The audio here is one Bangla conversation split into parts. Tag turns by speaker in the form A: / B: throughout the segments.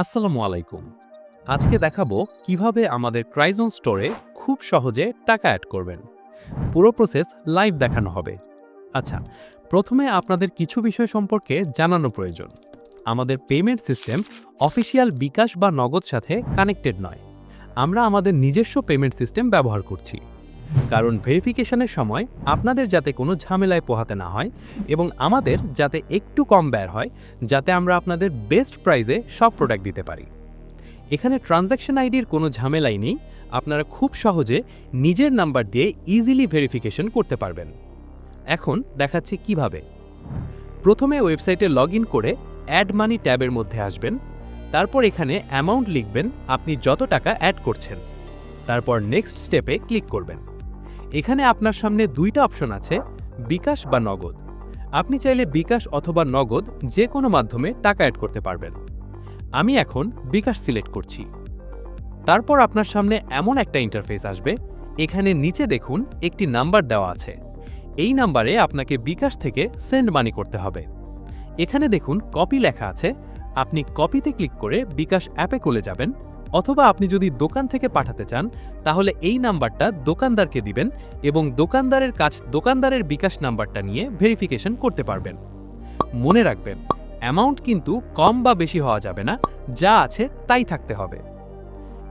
A: আসসালামু আলাইকুম। আজকে দেখাবো কিভাবে আমাদের ক্রাইজন স্টোরে খুব সহজে টাকা অ্যাড করবেন। পুরো প্রসেস লাইভ দেখানো হবে। আচ্ছা, প্রথমে আপনাদের কিছু বিষয় সম্পর্কে জানানো প্রয়োজন। আমাদের পেমেন্ট সিস্টেম অফিসিয়াল বিকাশ বা নগদ সাথে কানেক্টেড নয়। আমরা আমাদের নিজস্ব পেমেন্ট সিস্টেম ব্যবহার করছি। কারণ ভেরিফিকেশনের সময় আপনাদের যাতে কোনো ঝামেলায় পোহাতে না হয় এবং আমাদের যাতে একটু কম ব্যয় হয়, যাতে আমরা আপনাদের বেস্ট প্রাইসে সব প্রোডাক্ট দিতে পারি। এখানে ট্রানজ্যাকশন আইডির কোনো ঝামেলাই নেই। আপনারা খুব সহজে নিজের নাম্বার দিয়ে ইজিলি ভেরিফিকেশন করতে পারবেন। এখন দেখাচ্ছি কিভাবে। প্রথমে ওয়েবসাইটে লগ ইন করে অ্যাড মানি ট্যাবের মধ্যে আসবেন। তারপর এখানে অ্যামাউন্ট লিখবেন আপনি যত টাকা অ্যাড করছেন। তারপর নেক্সট স্টেপে ক্লিক করবেন। এখানে আপনার সামনে দুইটা অপশন আছে, বিকাশ বা নগদ। আপনি চাইলে বিকাশ অথবা নগদ যে কোনো মাধ্যমে টাকা অ্যাড করতে পারবেন। আমি এখন বিকাশ সিলেক্ট করছি। তারপর আপনার সামনে এমন একটা ইন্টারফেস আসবে। এখানে নিচে দেখুন একটি নাম্বার দেওয়া আছে। এই নাম্বারে আপনাকে বিকাশ থেকে সেন্ড মানি করতে হবে। এখানে দেখুন কপি লেখা আছে। আপনি কপিতে ক্লিক করে বিকাশ অ্যাপে চলে যাবেন, অথবা আপনি যদি দোকান থেকে পাঠাতে চান তাহলে এই নাম্বারটা দোকানদারকে দিবেন এবং দোকানদারের বিকাশ নাম্বারটা নিয়ে ভেরিফিকেশন করতে পারবেন। মনে রাখবেন, অ্যামাউন্ট কিন্তু কম বা বেশি হওয়া যাবে না, যা আছে তাই থাকতে হবে।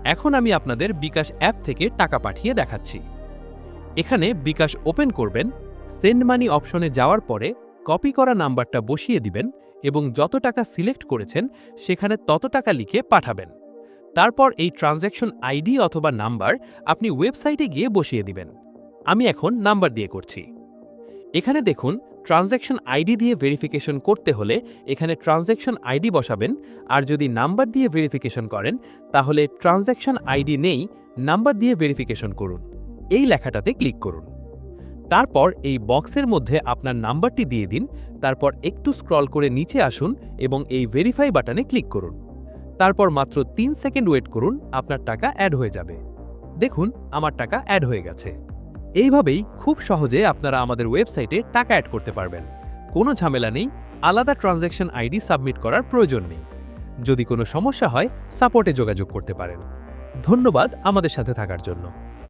A: এখন আমি আপনাদের বিকাশ অ্যাপ থেকে টাকা পাঠিয়ে দেখাচ্ছি। এখানে বিকাশ ওপেন করবেন, সেন্ড মানি অপশনে যাওয়ার পরে কপি করা নাম্বারটা বসিয়ে দিবেন এবং যত টাকা সিলেক্ট করেছেন সেখানে তত টাকা লিখে পাঠাবেন। তারপর এই ট্রানজ্যাকশন আইডি অথবা নাম্বার আপনি ওয়েবসাইটে গিয়ে বসিয়ে দিবেন। আমি এখন নাম্বার দিয়ে করছি। এখানে দেখুন ট্রানজ্যাকশন আইডি দিয়ে ভেরিফিকেশন করতে হলে এখানে ট্রানজ্যাকশন আইডি বসাবেন, আর যদি নাম্বার দিয়ে ভেরিফিকেশন করেন তাহলে ট্রানজ্যাকশন আইডি নেই, নাম্বার দিয়ে ভেরিফিকেশন করুন। এই লেখাটাতে ক্লিক করুন। তারপর এই বক্সের মধ্যে আপনার নাম্বারটি দিয়ে দিন। তারপর একটু স্ক্রল করে নিচে আসুন এবং এই ভেরিফাই বাটনে ক্লিক করুন। তারপর মাত্র 3 সেকেন্ড ওয়েট করুন, আপনার টাকা অ্যাড হয়ে যাবে। দেখুন আমার টাকা অ্যাড হয়ে গেছে। এইভাবেই খুব সহজে আপনারা আমাদের ওয়েবসাইটে টাকা অ্যাড করতে পারবেন। কোনো ঝামেলা নেই, আলাদা ট্রানজ্যাকশন আইডি সাবমিট করার প্রয়োজন নেই। যদি কোনো সমস্যা হয় সাপোর্টে যোগাযোগ করতে পারেন। ধন্যবাদ আমাদের সাথে থাকার জন্য।